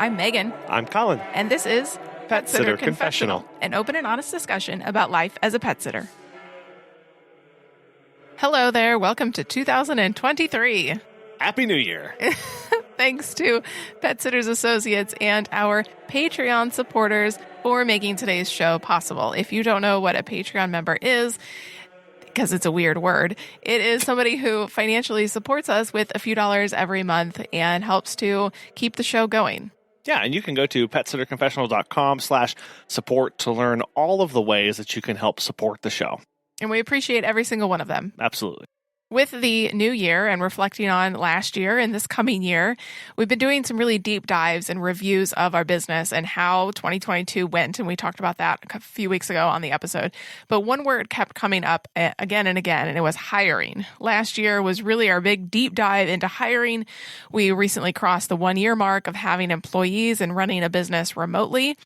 I'm Megan. I'm Colin. And this is Pet Sitter Confessional, an open and honest discussion about life as a pet sitter. Hello there. Welcome to 2023. Happy New Year. Thanks to Pet Sitters Associates and our Patreon supporters for making today's show possible. If you don't know what a Patreon member is, because it's a weird word, it is somebody who financially supports us with a few dollars every month and helps to keep the show going. Yeah, and you can go to petsitterconfessional.com/support to learn all of the ways that you can help support the show. And we appreciate every single one of them. Absolutely. With the new year and reflecting on last year and this coming year, we've been doing some really deep dives and reviews of our business and how 2022 went. And we talked about that a few weeks ago on the episode. But one word kept coming up again and again, and it was hiring. Last year was really our big deep dive into hiring. We recently crossed the 1 year mark of having employees and running a business remotely.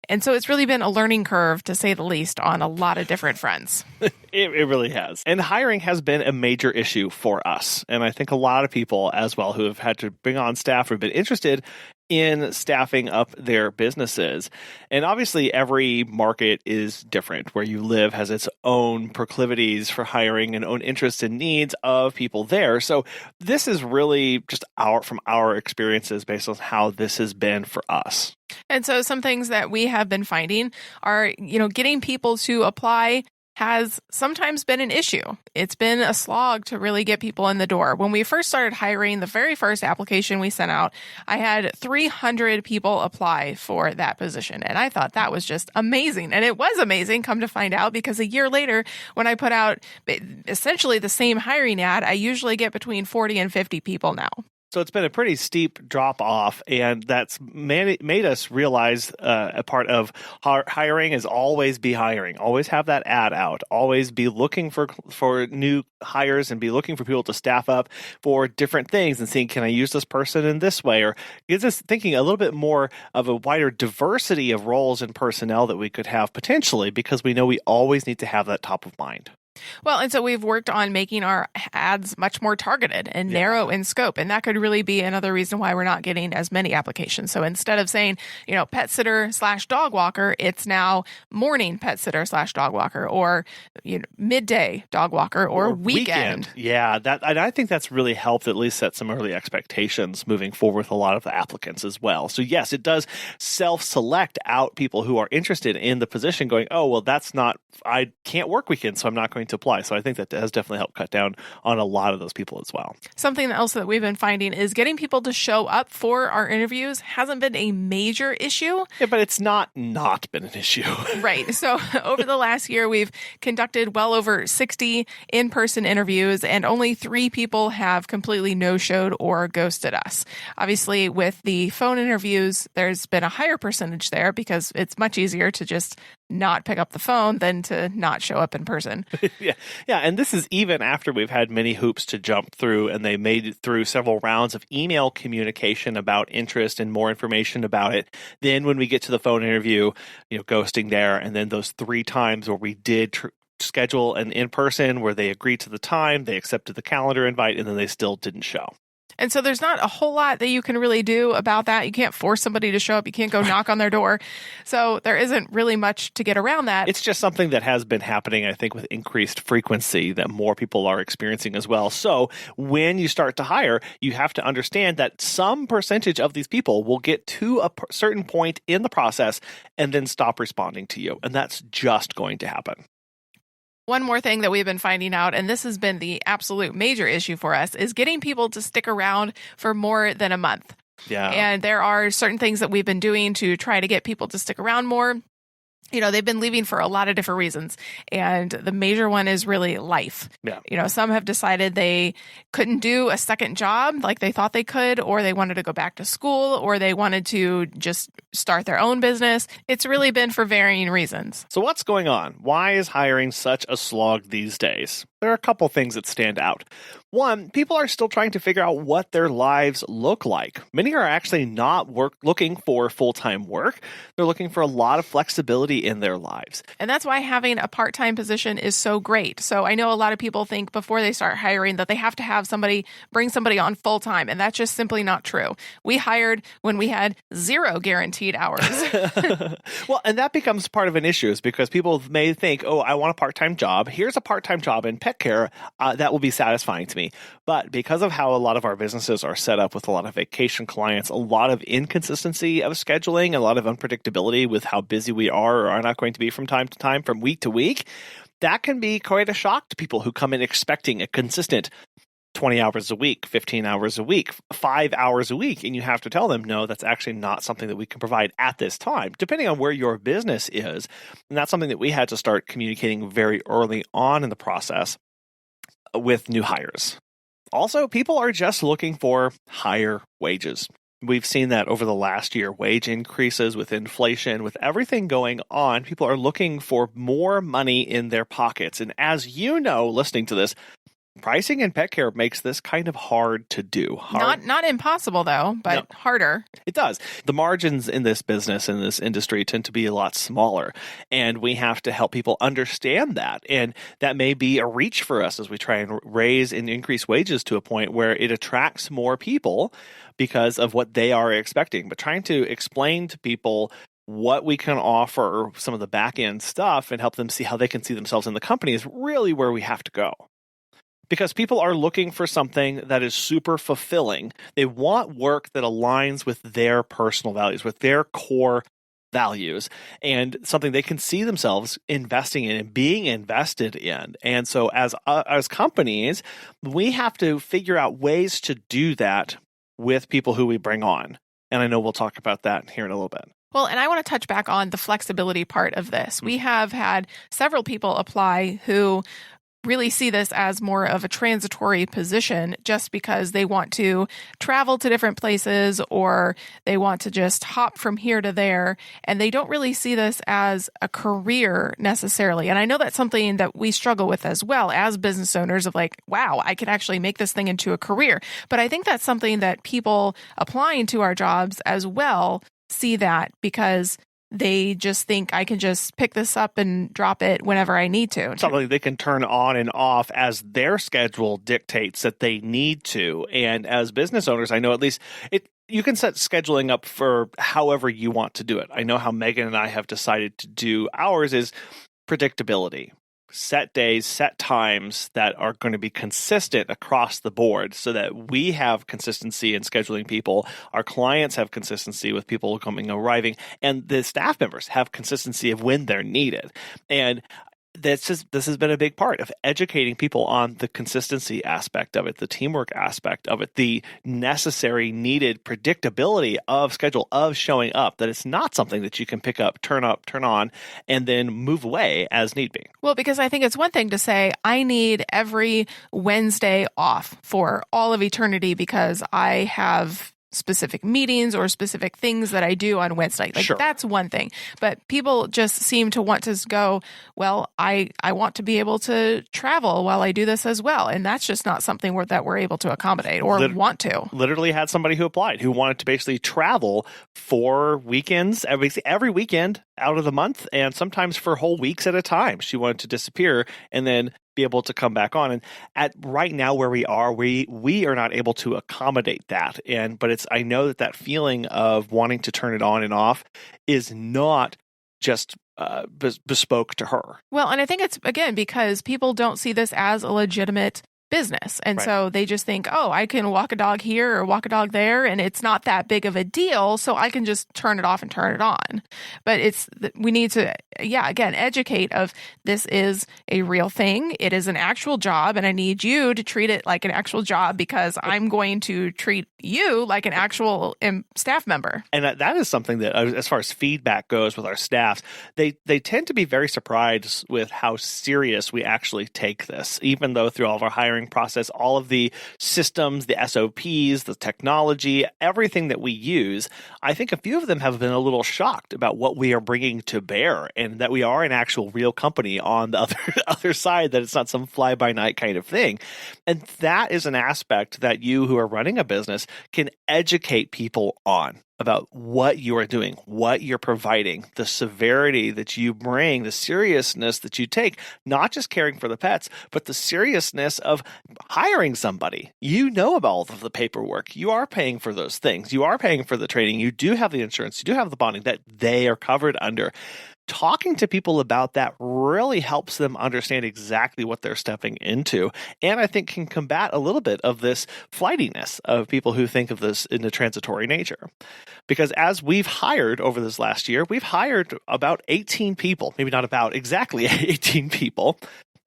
And so it's really been a learning curve, to say the least, on a lot of different fronts. It really has. And hiring has been a major issue for us. And I think a lot of people as well who have had to bring on staff or have been interested in staffing up their businesses. And obviously every market is different. Where you live has its own proclivities for hiring and own interests and needs of people there. So this is really just from our experiences based on how this has been for us. And so some things that we have been finding are, getting people to apply has sometimes been an issue. It's been a slog to really get people in the door. When we first started hiring, the very first application we sent out, I had 300 people apply for that position. And I thought that was just amazing. And it was amazing, come to find out, because a year later, when I put out essentially the same hiring ad, I usually get between 40 and 50 people now. So it's been a pretty steep drop off, and that's made us realize a part of hiring is always be hiring. Always have that ad out. Always be looking for new hires and be looking for people to staff up for different things and seeing, can I use this person in this way? Or gets us thinking a little bit more of a wider diversity of roles and personnel that we could have potentially, because we know we always need to have that top of mind. Well, and so we've worked on making our ads much more targeted and narrow in scope. And that could really be another reason why we're not getting as many applications. So instead of saying, pet sitter / dog walker, it's now morning pet sitter / dog walker, or midday dog walker, or weekend. Yeah, and I think that's really helped at least set some early expectations moving forward with a lot of the applicants as well. So yes, it does self-select out people who are interested in the position going, oh, well, I can't work weekends, so I'm not going to apply. So I think that has definitely helped cut down on a lot of those people as well. Something else that we've been finding is getting people to show up for our interviews hasn't been a major issue. Yeah, but it's not been an issue. Right. So over the last year, we've conducted well over 60 in-person interviews, and only 3 people have completely no-showed or ghosted us. Obviously, with the phone interviews, there's been a higher percentage there because it's much easier to just not pick up the phone than to not show up in person. Yeah. And this is even after we've had many hoops to jump through, and they made it through several rounds of email communication about interest and more information about it. Then when we get to the phone interview, ghosting there. And then those 3 times where we did schedule an in-person where they agreed to the time, they accepted the calendar invite, and then they still didn't show. And so there's not a whole lot that you can really do about that. You can't force somebody to show up. You can't go knock on their door. So there isn't really much to get around that. It's just something that has been happening, I think, with increased frequency that more people are experiencing as well. So when you start to hire, you have to understand that some percentage of these people will get to a certain point in the process and then stop responding to you. And that's just going to happen. One more thing that we've been finding out, and this has been the absolute major issue for us, is getting people to stick around for more than a month. Yeah. And there are certain things that we've been doing to try to get people to stick around more. They've been leaving for a lot of different reasons. And the major one is really life. Yeah. Some have decided they couldn't do a second job like they thought they could, or they wanted to go back to school, or they wanted to just start their own business. It's really been for varying reasons. So what's going on? Why is hiring such a slog these days? there are a couple things that stand out. One, people are still trying to figure out what their lives look like. Many are actually not looking for full-time work. They're looking for a lot of flexibility in their lives. And that's why having a part-time position is so great. So I know a lot of people think before they start hiring that they have to have bring somebody on full-time, and that's just simply not true. We hired when we had 0 guaranteed hours. Well, and that becomes part of an issue is because people may think, oh, I want a part-time job. Here's a part-time job in pet care that will be satisfying to me. But because of how a lot of our businesses are set up with a lot of vacation clients, a lot of inconsistency of scheduling, a lot of unpredictability with how busy we are or are not going to be from time to time, from week to week, that can be quite a shock to people who come in expecting a consistent 20 hours a week, 15 hours a week, 5 hours a week. And you have to tell them, no, that's actually not something that we can provide at this time, depending on where your business is. And that's something that we had to start communicating very early on in the process with new hires. Also, people are just looking for higher wages. We've seen that over the last year, wage increases with inflation, with everything going on. People are looking for more money in their pockets. And as you know, listening to this, pricing in pet care makes this kind of hard to do. Not impossible, though, but harder. It does. The margins in this business, in this industry, tend to be a lot smaller, and we have to help people understand that. And that may be a reach for us as we try and raise and increase wages to a point where it attracts more people because of what they are expecting. But trying to explain to people what we can offer, some of the back end stuff, and help them see how they can see themselves in the company is really where we have to go. Because people are looking for something that is super fulfilling. They want work that aligns with their personal values, with their core values, and something they can see themselves investing in and being invested in. And so as companies, we have to figure out ways to do that with people who we bring on. And I know we'll talk about that here in a little bit. Well, and I want to touch back on the flexibility part of this. We have had several people apply who really see this as more of a transitory position just because they want to travel to different places or they want to just hop from here to there. And they don't really see this as a career necessarily. And I know that's something that we struggle with as well as business owners of like, wow, I could actually make this thing into a career. But I think that's something that people applying to our jobs as well see that because they just think I can just pick this up and drop it whenever I need to. Something they can turn on and off as their schedule dictates that they need to. And as business owners, I know at least you can set scheduling up for however you want to do it. I know how Megan and I have decided to do ours is predictability. Set days, set times that are going to be consistent across the board so that we have consistency in scheduling people, our clients have consistency with people arriving, and the staff members have consistency of when they're needed. And this has been a big part of educating people on the consistency aspect of it, the teamwork aspect of it, the necessary needed predictability of schedule of showing up, that it's not something that you can pick up, turn on, and then move away as need be. Well, because I think it's one thing to say, I need every Wednesday off for all of eternity because I have specific meetings or specific things that I do on Wednesday. Like, sure. That's one thing. But people just seem to want to go, well, I want to be able to travel while I do this as well. And that's just not something that we're able to accommodate or want to. Literally had somebody who applied who wanted to basically travel for weekends, every weekend out of the month, and sometimes for whole weeks at a time. She wanted to disappear and then be able to come back on. And at right now where we are, we are not able to accommodate that. But I know that feeling of wanting to turn it on and off is not just bespoke to her. Well, and I think it's, again, because people don't see this as a legitimate business. And right. So they just think, oh, I can walk a dog here or walk a dog there, and it's not that big of a deal, so I can just turn it off and turn it on. But we need to, again, educate of this is a real thing. It is an actual job, and I need you to treat it like an actual job because I'm going to treat you like an actual staff member. And that is something that, as far as feedback goes with our staffs, they tend to be very surprised with how serious we actually take this, even though through all of our hiring hiring process, all of the systems, the SOPs, the technology, everything that we use, I think a few of them have been a little shocked about what we are bringing to bear and that we are an actual real company on the other side, that it's not some fly-by-night kind of thing. And that is an aspect that you who are running a business can educate people on, about what you are doing, what you're providing, the severity that you bring, the seriousness that you take, not just caring for the pets, but the seriousness of hiring somebody. You know about all of the paperwork. You are paying for those things. You are paying for the training. You do have the insurance. You do have the bonding that they are covered under. Talking to people about that really helps them understand exactly what they're stepping into, and I think can combat a little bit of this flightiness of people who think of this in a transitory nature. Because as we've hired over this last year, we've hired about 18 people, maybe not about exactly 18 people,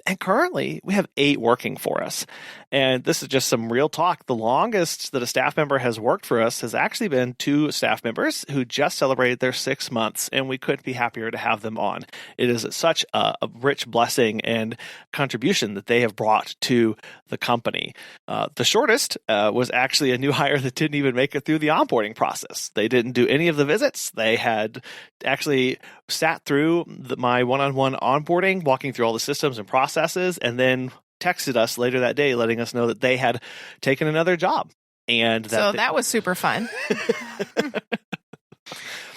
and currently we have 8 working for us. And this is just some real talk. The longest that a staff member has worked for us has actually been 2 staff members who just celebrated their 6 months, and we couldn't be happier to have them on. It is such a rich blessing and contribution that they have brought to the company. The shortest was actually a new hire that didn't even make it through the onboarding process. They didn't do any of the visits. They had actually sat through my one-on-one onboarding, walking through all the systems and processes, and then texted us later that day letting us know that they had taken another job. And that was super fun.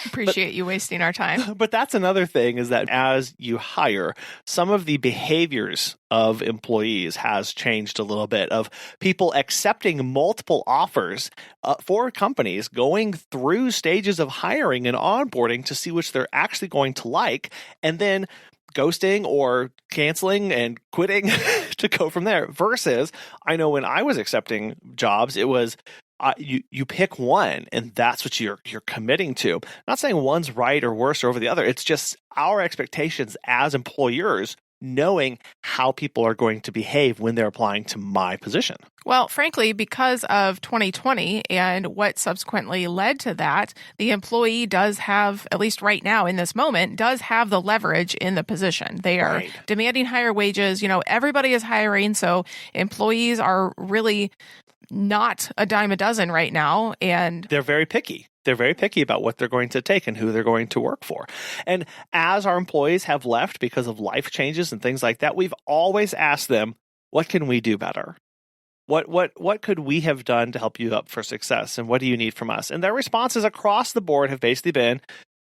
Appreciate you wasting our time. But that's another thing, is that as you hire, some of the behaviors of employees has changed a little bit, of people accepting multiple offers for companies, going through stages of hiring and onboarding to see which they're actually going to like, and then ghosting or canceling and quitting to go from there. Versus, I know when I was accepting jobs, it was you pick one and that's what you're committing to. Not saying one's right or worse over the other. It's just our expectations as employers, knowing how people are going to behave when they're applying to my position. Well, frankly, because of 2020 and what subsequently led to that, the employee does have, at least right now in this moment, does have the leverage in the position. They are demanding higher wages. Everybody is hiring, so employees are really not a dime a dozen right now. And they're very picky. They're very picky about what they're going to take and who they're going to work for. And as our employees have left because of life changes and things like that, we've always asked them, what can we do better? What could we have done to help you up for success? And what do you need from us? And their responses across the board have basically been,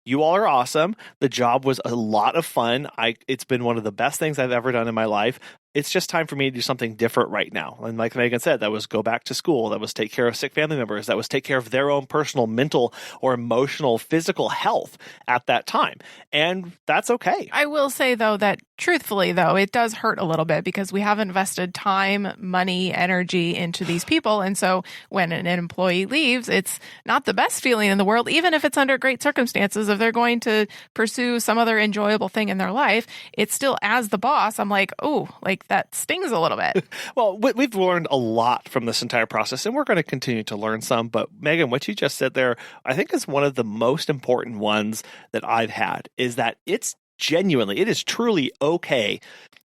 you all are awesome. The job was a lot of fun. It's been one of the best things I've ever done in my life. It's just time for me to do something different right now. And like Megan said, that was go back to school. That was take care of sick family members. That was take care of their own personal mental or emotional, physical health at that time. And that's okay. I will say, though, that truthfully, though, it does hurt a little bit because we have invested time, money, energy into these people. And so when an employee leaves, it's not the best feeling in the world, even if it's under great circumstances. If they're going to pursue some other enjoyable thing in their life, it's still, as the boss, I'm like, oh, that stings a little bit. Well, we've learned a lot from this entire process, and we're going to continue to learn some. But Megan, what you just said there, I think is one of the most important ones that I've had, is that it is truly okay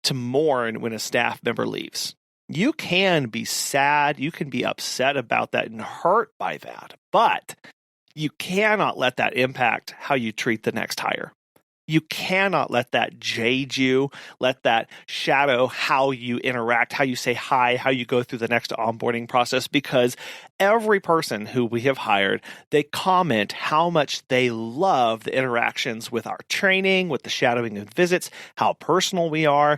to mourn when a staff member leaves. You can be sad, you can be upset about that and hurt by that, but you cannot let that impact how you treat the next hire. You cannot let that jade you, let that shadow how you interact, how you say hi, how you go through the next onboarding process, because every person who we have hired, they comment how much they love the interactions with our training, with the shadowing and visits, how personal we are.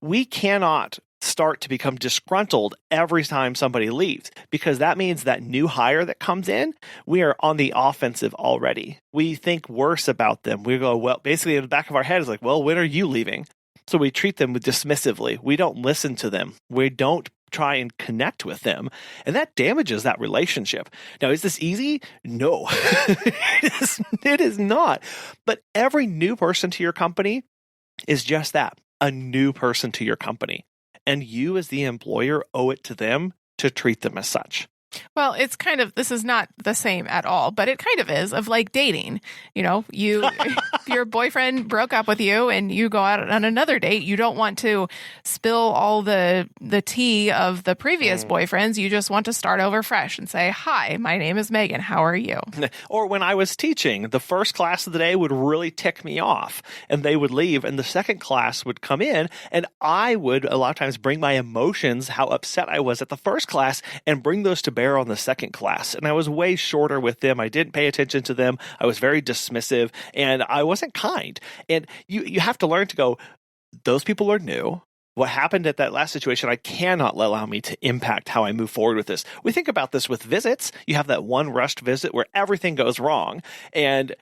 We cannot start to become disgruntled every time somebody leaves, because that means that new hire that comes in, we are on the offensive already. We think worse about them. We go, well, basically in the back of our head is like, well, when are you leaving? So we treat them dismissively. We don't listen to them. We don't try and connect with them. And that damages that relationship. Now, is this easy? No, it is not. But every new person to your company is just that, a new person to your company. And you as the employer owe it to them to treat them as such. Well, this is not the same at all, but it kind of is, of like dating. You If your boyfriend broke up with you and you go out on another date, you don't want to spill all the tea of the previous boyfriends. You just want to start over fresh and say, "Hi, my name is Megan. How are you?" Or when I was teaching, the first class of the day would really tick me off and they would leave and the second class would come in and I would a lot of times bring my emotions, how upset I was at the first class, and bring those to bear on the second class. And I was way shorter with them. I didn't pay attention to them. I was very dismissive and I wasn't kind. And you have to learn to go, those people are new. What happened at that last situation, I cannot allow me to impact how I move forward with this. We think about this with visits. You have that one rushed visit where everything goes wrong, and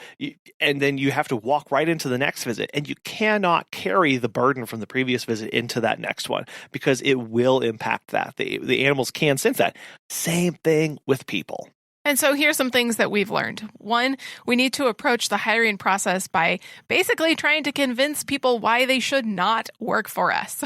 then you have to walk right into the next visit, and you cannot carry the burden from the previous visit into that next one because it will impact that. The animals can sense that. Same thing with people. And so here's some things that we've learned. One, we need to approach the hiring process by basically trying to convince people why they should not work for us.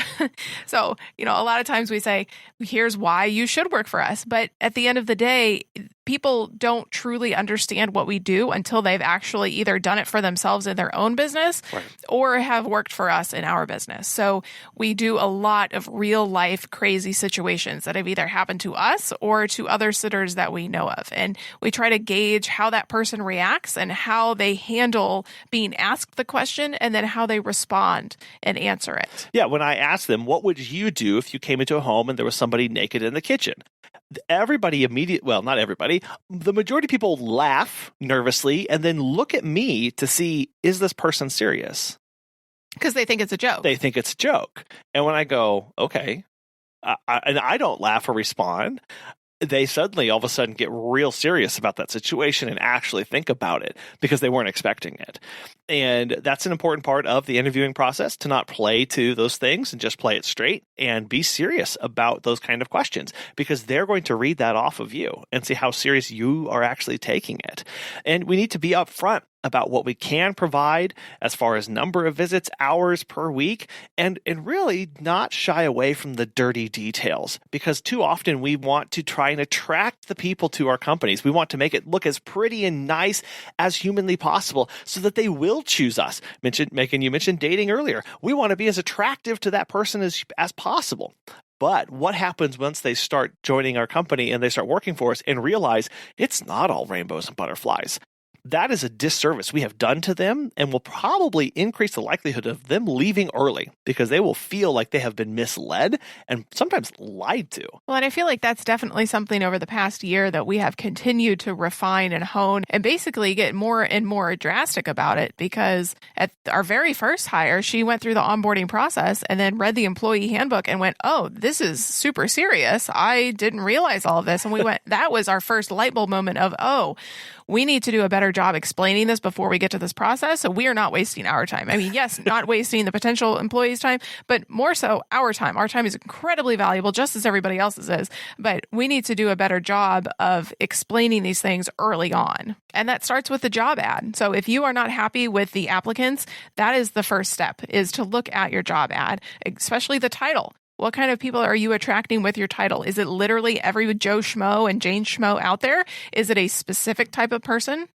So, a lot of times we say, here's why you should work for us. But at the end of the day, people don't truly understand what we do until they've actually either done it for themselves in their own business or have worked for us in our business. So we do a lot of real life crazy situations that have either happened to us or to other sitters that we know of. And we try to gauge how that person reacts and how they handle being asked the question and then how they respond and answer it. Yeah, when I asked them, what would you do if you came into a home and there was somebody naked in the kitchen? Everybody not everybody, the majority of people laugh nervously and then look at me to see, is this person serious? Because they think it's a joke. They think it's a joke. And when I go, okay, and I don't laugh or respond, they suddenly all of a sudden get real serious about that situation and actually think about it because they weren't expecting it. And that's an important part of the interviewing process, to not play to those things and just play it straight and be serious about those kind of questions, because they're going to read that off of you and see how serious you are actually taking it. And we need to be upfront about what we can provide as far as number of visits, hours per week, and really not shy away from the dirty details, because too often we want to try and attract the people to our companies. We want to make it look as pretty and nice as humanly possible so that they will choose us. Megan, you mentioned dating earlier. We want to be as attractive to that person as possible. But what happens once they start joining our company and they start working for us and realize it's not all rainbows and butterflies? That is a disservice we have done to them and will probably increase the likelihood of them leaving early because they will feel like they have been misled and sometimes lied to. Well, and I feel like that's definitely something over the past year that we have continued to refine and hone and basically get more and more drastic about it, because at our very first hire, she went through the onboarding process and then read the employee handbook and went, "Oh, this is super serious. I didn't realize all of this." And we went, that was our first light bulb moment of, oh, we need to do a better job explaining this before we get to this process, so we are not wasting our time. I mean, yes, not wasting the potential employees' time, but more so our time. Our time is incredibly valuable, just as everybody else's is, but we need to do a better job of explaining these things early on. And that starts with the job ad. So if you are not happy with the applicants, that is the first step, is to look at your job ad, especially the title. What kind of people are you attracting with your title? Is it literally every Joe Schmo and Jane Schmo out there? Is it a specific type of person?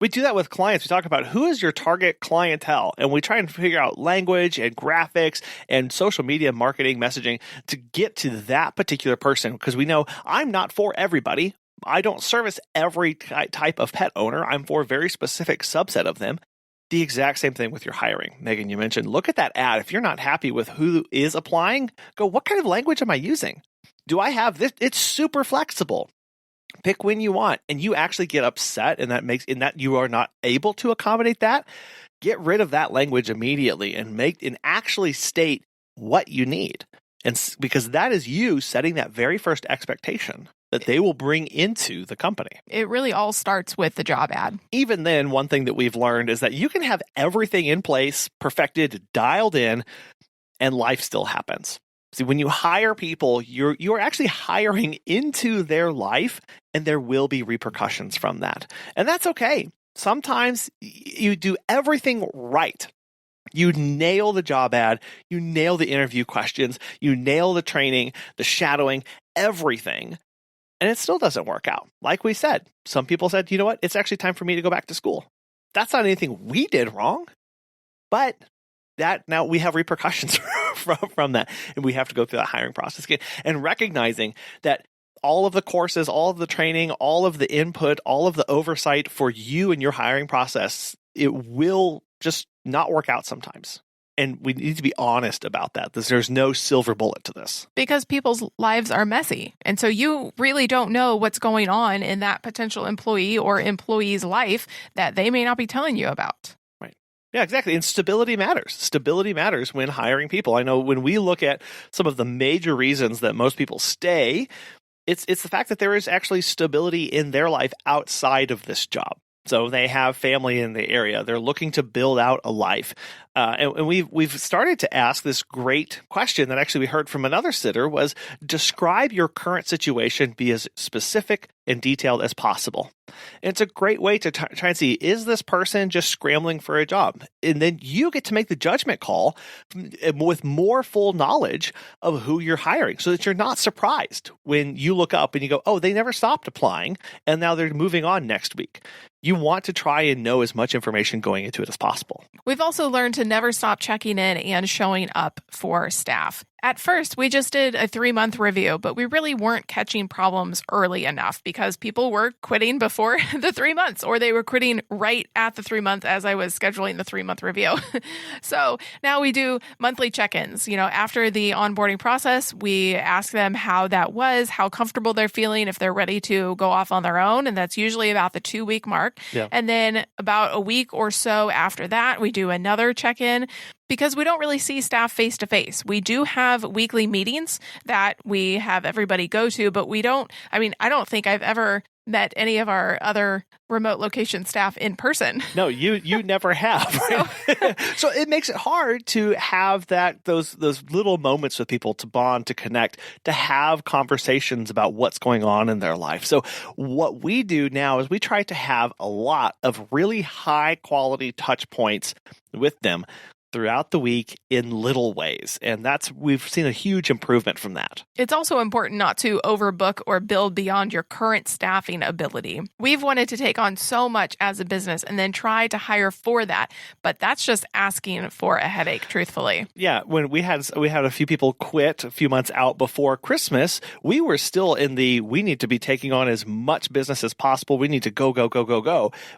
We do that with clients. We talk about who is your target clientele, and we try and figure out language and graphics and social media marketing messaging to get to that particular person, because we know I'm not for everybody. I don't service every type of pet owner. I'm for a very specific subset of them. The exact same thing with your hiring. Megan, you mentioned, look at that ad. If you're not happy with who is applying, go, what kind of language am I using? Do I have this? It's super flexible. Pick when you want, and you actually get upset, and that you are not able to accommodate that. Get rid of that language immediately and actually state what you need. And because that is you setting that very first expectation that they will bring into the company. It really all starts with the job ad. Even then, one thing that we've learned is that you can have everything in place, perfected, dialed in, and life still happens. See, when you hire people, you're actually hiring into their life, and there will be repercussions from that. And that's okay. Sometimes you do everything right. You nail the job ad, you nail the interview questions, you nail the training, the shadowing, everything. And it still doesn't work out. Like we said, some people said, you know what? It's actually time for me to go back to school. That's not anything we did wrong, but that now we have repercussions from that, and we have to go through that hiring process again, and recognizing that all of the courses, all of the training, all of the input, all of the oversight for you and your hiring process, it will just not work out sometimes. And we need to be honest about that. There's no silver bullet to this. Because people's lives are messy. And so you really don't know what's going on in that potential employee or employee's life that they may not be telling you about. Right. Yeah, exactly. And stability matters. Stability matters when hiring people. I know when we look at some of the major reasons that most people stay, it's the fact that there is actually stability in their life outside of this job. So they have family in the area. They're looking to build out a life. And we've started to ask this great question that actually we heard from another sitter was, describe your current situation, be as specific and detailed as possible. And it's a great way to try and see, is this person just scrambling for a job? And then you get to make the judgment call with more full knowledge of who you're hiring so that you're not surprised when you look up and you go, oh, they never stopped applying and now they're moving on next week. You want to try and know as much information going into it as possible. We've also learned to never stop checking in and showing up for staff. At first, we just did a 3-month review, but we really weren't catching problems early enough because people were quitting before the 3 months, or they were quitting right at the 3 months as I was scheduling the 3-month review. So now we do monthly check-ins. After the onboarding process, we ask them how that was, how comfortable they're feeling, if they're ready to go off on their own. And that's usually about the 2-week mark. Yeah. And then about a week or so after that, we do another check-in. Because we don't really see staff face to face. We do have weekly meetings that we have everybody go to, but I don't think I've ever met any of our other remote location staff in person. No, you never have. Right? So it makes it hard to have those little moments with people, to bond, to connect, to have conversations about what's going on in their life. So what we do now is we try to have a lot of really high quality touch points with them throughout the week in little ways. And we've seen a huge improvement from that. It's also important not to overbook or build beyond your current staffing ability. We've wanted to take on so much as a business and then try to hire for that, but that's just asking for a headache, truthfully. Yeah, when we had a few people quit a few months out before Christmas, we were still in we need to be taking on as much business as possible. We need to go.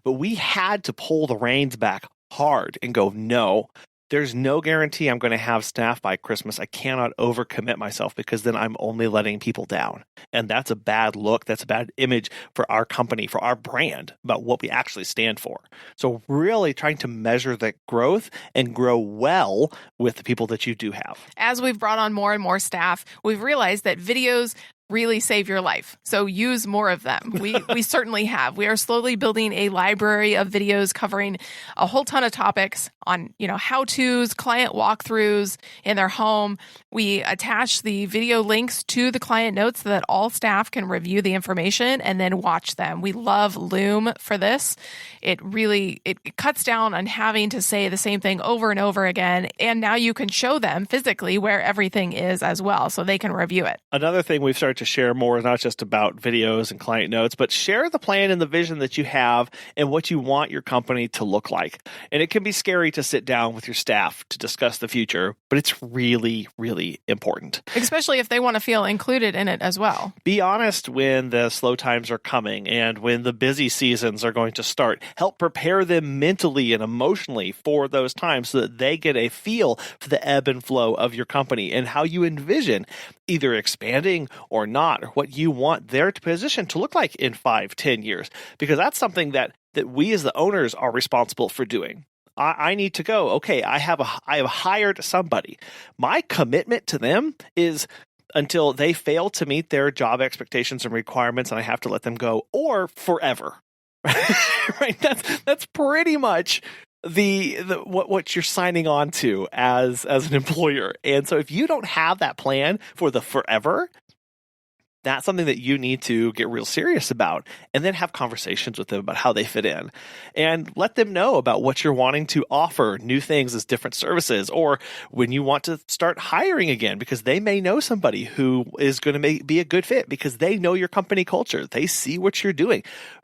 But we had to pull the reins back hard and go, no. There's no guarantee I'm going to have staff by Christmas. I cannot overcommit myself because then I'm only letting people down. And that's a bad look. That's a bad image for our company, for our brand, about what we actually stand for. So really trying to measure the growth and grow well with the people that you do have. As we've brought on more and more staff, we've realized that videos really save your life. So use more of them. We certainly have. We are slowly building a library of videos covering a whole ton of topics on, how-tos, client walkthroughs in their home. We attach the video links to the client notes so that all staff can review the information and then watch them. We love Loom for this. It cuts down on having to say the same thing over and over again. And now you can show them physically where everything is as well, so they can review it. Another thing we've started to share more is not just about videos and client notes, but share the plan and the vision that you have and what you want your company to look like. And it can be scary to sit down with your staff to discuss the future, but it's really, really important. Especially if they want to feel included in it as well. Be honest when the slow times are coming and when the busy seasons are going to start. Help prepare them mentally and emotionally for those times so that they get a feel for the ebb and flow of your company and how you envision either expanding or not, or what you want their position to look like in 5-10 years, because that's something that we as the owners are responsible for doing. I need to go, okay, I have hired somebody. My commitment to them is until they fail to meet their job expectations and requirements and I have to let them go, or forever. Right? That's pretty much what you're signing on to as an employer. And so if you don't have that plan for the forever, that's something that you need to get real serious about and then have conversations with them about how they fit in and let them know about what you're wanting to offer, new things as different services, or when you want to start hiring again, because they may know somebody who is going to be a good fit because they know your company culture. They see what you're doing.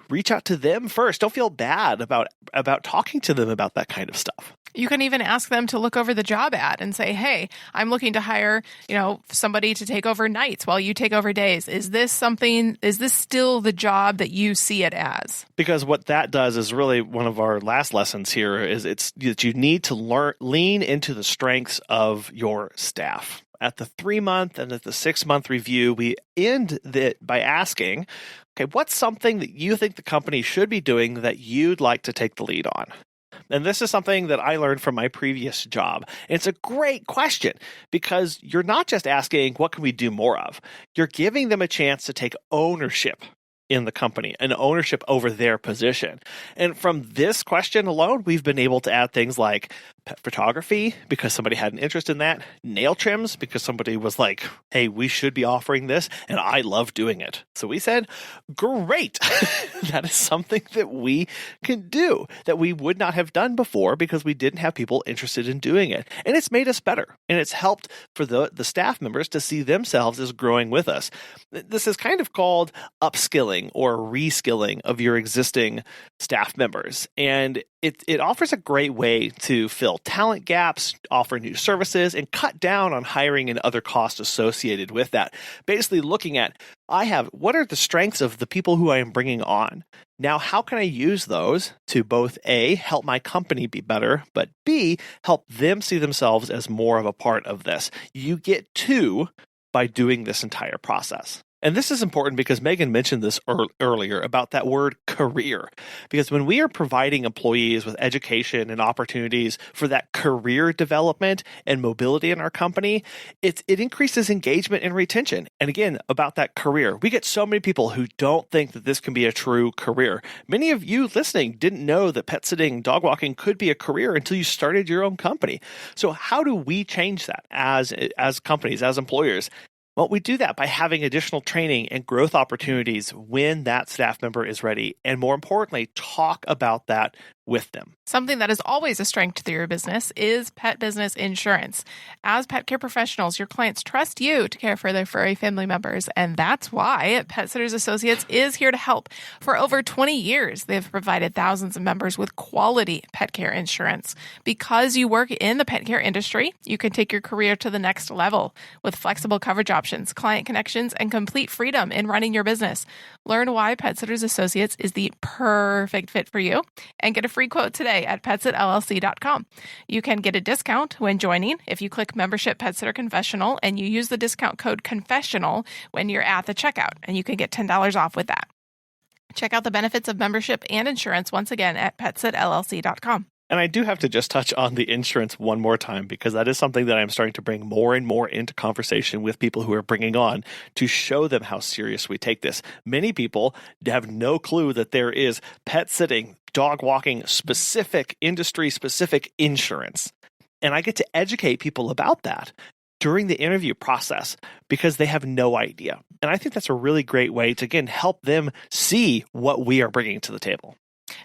reach out to them first. Don't feel bad about talking to them about that kind of stuff. You can even ask them to look over the job ad and say, hey, I'm looking to hire, somebody to take over nights while you take over days. Is this still the job that you see it as? Because what that does is really one of our last lessons here is it's that you need to lean into the strengths of your staff. At the 3-month and at the 6-month review, we end that by asking, okay, what's something that you think the company should be doing that you'd like to take the lead on? And this is something that I learned from my previous job. And it's a great question because you're not just asking, what can we do more of? You're giving them a chance to take ownership in the company and ownership over their position. And from this question alone, we've been able to add things like pet photography because somebody had an interest in that, nail trims because somebody was like, hey, we should be offering this and I love doing it. So we said, great. That is something that we can do that we would not have done before because we didn't have people interested in doing it. And it's made us better. And it's helped for the staff members to see themselves as growing with us. This is kind of called upskilling or reskilling of your existing staff members. And it offers a great way to fill talent gaps, offer new services, and cut down on hiring and other costs associated with that. Basically looking at, what are the strengths of the people who I am bringing on? Now, how can I use those to both A, help my company be better, but B, help them see themselves as more of a part of this? You get two by doing this entire process. And this is important because Megan mentioned this earlier about that word career. Because when we are providing employees with education and opportunities for that career development and mobility in our company, it increases engagement and retention. And again, about that career, we get so many people who don't think that this can be a true career. Many of you listening didn't know that pet sitting, dog walking could be a career until you started your own company. So how do we change that as companies, as employers? Well, we do that by having additional training and growth opportunities when that staff member is ready. And more importantly, talk about that with them. Something that is always a strength to your business is pet business insurance. As pet care professionals, your clients trust you to care for their furry family members, and that's why Pet Sitters Associates is here to help. For over 20 years, they've provided thousands of members with quality pet care insurance. Because you work in the pet care industry, you can take your career to the next level with flexible coverage options, client connections, and complete freedom in running your business. Learn why Pet Sitters Associates is the perfect fit for you and get a free quote today at petsitllc.com. You can get a discount when joining if you click Membership Pet Sitter Confessional and you use the discount code Confessional when you're at the checkout, and you can get $10 off with that. Check out the benefits of membership and insurance once again at petsitllc.com. And I do have to just touch on the insurance one more time because that is something that I'm starting to bring more and more into conversation with people who are bringing on to show them how serious we take this. Many people have no clue that there is pet sitting, dog walking specific, industry specific insurance. And I get to educate people about that during the interview process because they have no idea. And I think that's a really great way to, again, help them see what we are bringing to the table.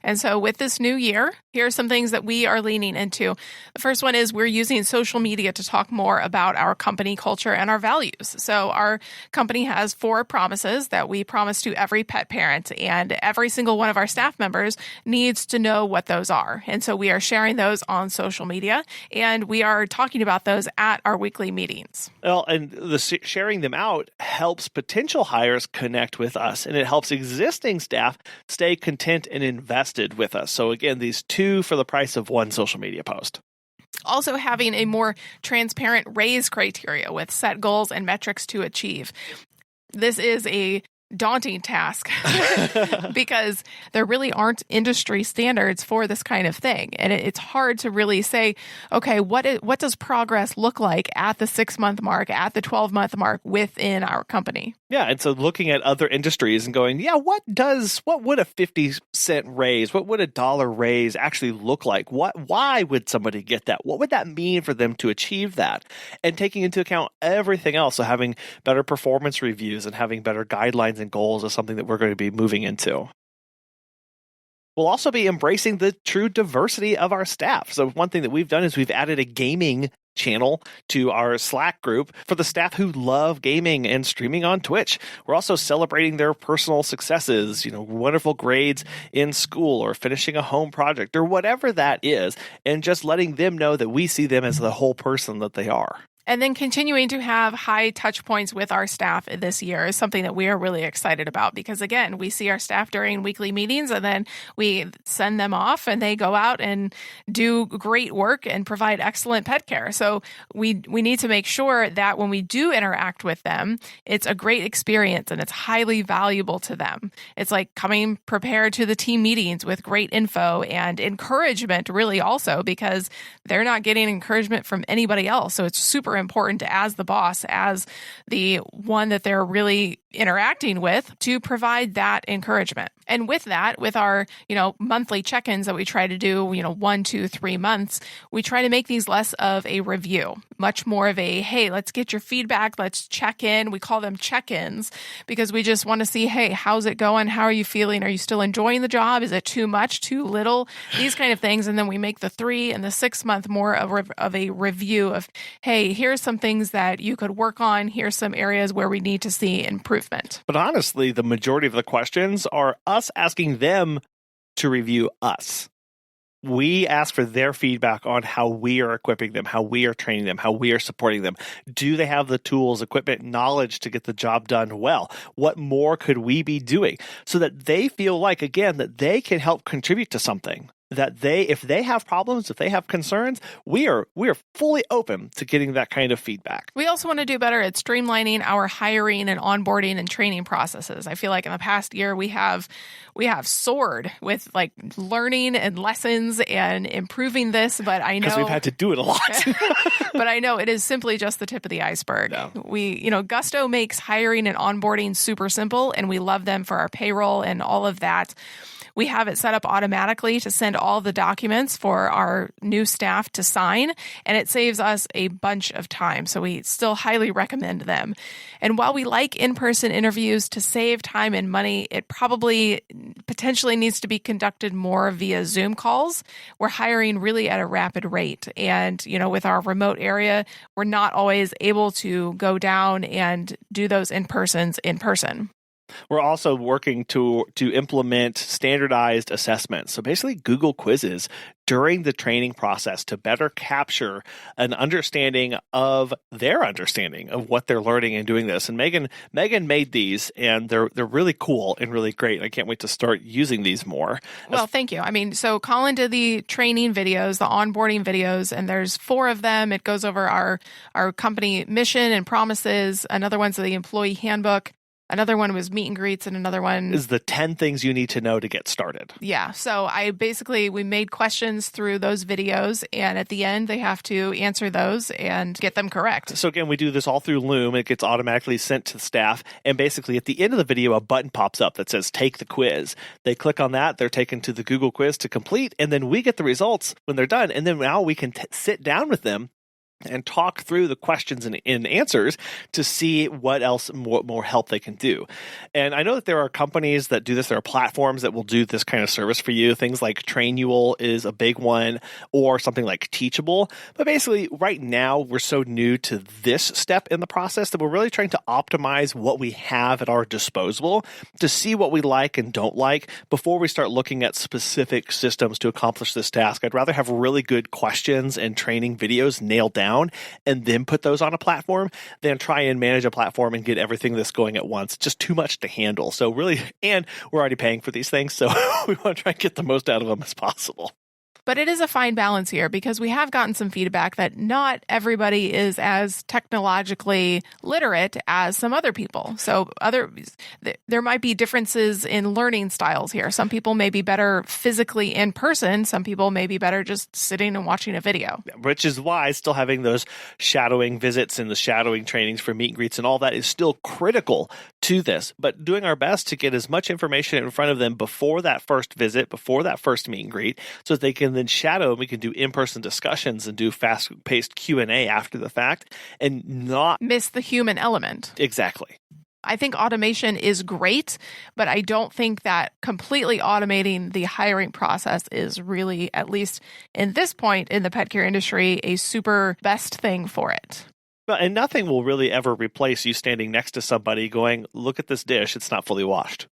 And so with this new year, here are some things that we are leaning into. The first one is we're using social media to talk more about our company culture and our values. So our company has 4 promises that we promise to every pet parent, and every single one of our staff members needs to know what those are. And so we are sharing those on social media, and we are talking about those at our weekly meetings. Well, and the sharing them out helps potential hires connect with us, and it helps existing staff stay content and invested with us. So again, these 2 for the price of 1 social media post. Also having a more transparent raise criteria with set goals and metrics to achieve. This is a daunting task because there really aren't industry standards for this kind of thing. And it's hard to really say, okay, what does progress look like at the 6-month mark, at the 12-month mark within our company? Yeah, and so looking at other industries and going, yeah, what would a 50-cent raise, what would a dollar raise actually look like? Why would somebody get that? What would that mean for them to achieve that? And taking into account everything else, so having better performance reviews and having better guidelines and goals is something that we're going to be moving into. We'll also be embracing the true diversity of our staff. So one thing that we've done is we've added a gaming channel to our Slack group for the staff who love gaming and streaming on Twitch. We're also celebrating their personal successes, wonderful grades in school or finishing a home project or whatever that is, and just letting them know that we see them as the whole person that they are. And then continuing to have high touch points with our staff this year is something that we are really excited about because, again, we see our staff during weekly meetings and then we send them off and they go out and do great work and provide excellent pet care. So we need to make sure that when we do interact with them, it's a great experience and it's highly valuable to them. It's like coming prepared to the team meetings with great info and encouragement, really, also, because they're not getting encouragement from anybody else. So it's super important as the boss, as the one that they're really interacting with, to provide that encouragement. And with that, with our, monthly check-ins that we try to do, 1, 2, 3 months, we try to make these less of a review, much more of a, hey, let's get your feedback, let's check in. We call them check-ins because we just want to see, hey, how's it going? How are you feeling? Are you still enjoying the job? Is it too much, too little? These kind of things. And then we make the 3 and the 6 month more of a review of, hey, here's some things that you could work on. Here's some areas where we need to see improvement. But honestly, the majority of the questions are us asking them to review us. We ask for their feedback on how we are equipping them, how we are training them, how we are supporting them. Do they have the tools, equipment, knowledge to get the job done well? What more could we be doing so that they feel like, again, that they can help contribute to something? That if they have problems, if they have concerns, we are fully open to getting that kind of feedback. We also want to do better at streamlining our hiring and onboarding and training processes. I feel like in the past year we have soared with like learning and lessons and improving this, but I know because we've had to do it a lot. But I know it is simply just the tip of the iceberg. No. Gusto makes hiring and onboarding super simple, and we love them for our payroll and all of that. We have it set up automatically to send all the documents for our new staff to sign, and it saves us a bunch of time. So we still highly recommend them. And while we like in-person interviews to save time and money, it probably potentially needs to be conducted more via Zoom calls. We're hiring really at a rapid rate. And, with our remote area, we're not always able to go down and do those in-persons in person. We're also working to implement standardized assessments. So basically Google quizzes during the training process to better capture an understanding of their understanding of what they're learning and doing this. And Megan made these, and they're really cool and really great. I can't wait to start using these more. Well, thank you. So Colin did the training videos, the onboarding videos, and there's 4 of them. It goes over our company mission and promises. Another one's the employee handbook. Another one was meet and greets, and another one is the 10 things you need to know to get started. Yeah. So we made questions through those videos, and at the end, they have to answer those and get them correct. So again, we do this all through Loom. It gets automatically sent to the staff. And basically at the end of the video, a button pops up that says, take the quiz. They click on that. They're taken to the Google quiz to complete. And then we get the results when they're done. And then now we can sit down with them and talk through the questions and answers to see what else, more help they can do. And I know that there are companies that do this. There are platforms that will do this kind of service for you. Things like Trainual is a big one, or something like Teachable. But basically, right now, we're so new to this step in the process that we're really trying to optimize what we have at our disposal to see what we like and don't like before we start looking at specific systems to accomplish this task. I'd rather have really good questions and training videos nailed down and then put those on a platform than try and manage a platform and get everything that's going at once. Just too much to handle. So really, and we're already paying for these things, so we want to try and get the most out of them as possible. But it is a fine balance here because we have gotten some feedback that not everybody is as technologically literate as some other people. So there might be differences in learning styles here. Some people may be better physically in person. Some people may be better just sitting and watching a video. Which is why still having those shadowing visits and the shadowing trainings for meet and greets and all that is still critical to this. But doing our best to get as much information in front of them before that first visit, before that first meet and greet, so that they can then shadow, and we can do in-person discussions and do fast-paced Q&A after the fact and not miss the human element. Exactly. I think automation is great, but I don't think that completely automating the hiring process is really, at least in this point in the pet care industry, a super best thing for it. And nothing will really ever replace you standing next to somebody going, look at this dish, it's not fully washed.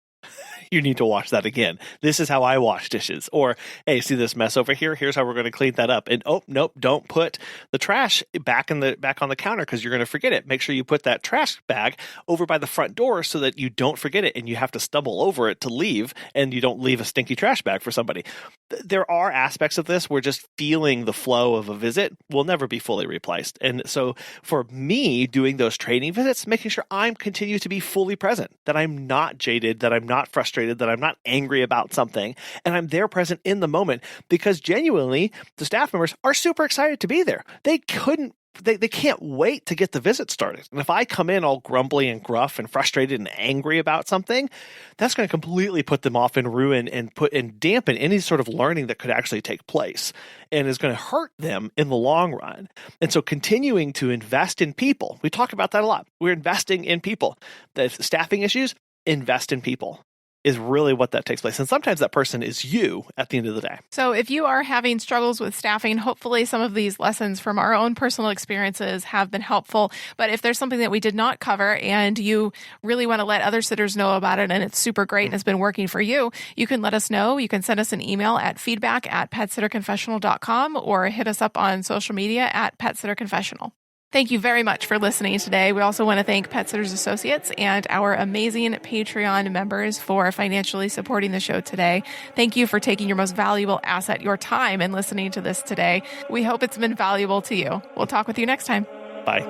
You need to wash that again. This is how I wash dishes. Or, hey, see this mess over here? Here's how we're going to clean that up. And oh, nope, don't put the trash back on the counter because you're going to forget it. Make sure you put that trash bag over by the front door so that you don't forget it and you have to stumble over it to leave and you don't leave a stinky trash bag for somebody. There are aspects of this where just feeling the flow of a visit will never be fully replaced. And so for me, doing those training visits, making sure I'm continue to be fully present, that I'm not jaded, that I'm not frustrated, that I'm not angry about something, and I'm there present in the moment because genuinely the staff members are super excited to be there. They can't wait to get the visit started. And if I come in all grumbly and gruff and frustrated and angry about something, that's going to completely put them off and ruin and dampen any sort of learning that could actually take place and is going to hurt them in the long run. And so continuing to invest in people, we talk about that a lot. We're investing in people. The staffing issues, invest in people is really what that takes place. And sometimes that person is you at the end of the day. So if you are having struggles with staffing, hopefully some of these lessons from our own personal experiences have been helpful. But if there's something that we did not cover and you really want to let other sitters know about it and it's super great and it's been working for you, you can let us know. You can send us an email at feedback@petsitterconfessional.com or hit us up on social media at PetSitterConfessional. Thank you very much for listening today. We also want to thank Pet Sitters Associates and our amazing Patreon members for financially supporting the show today. Thank you for taking your most valuable asset, your time, and listening to this today. We hope it's been valuable to you. We'll talk with you next time. Bye.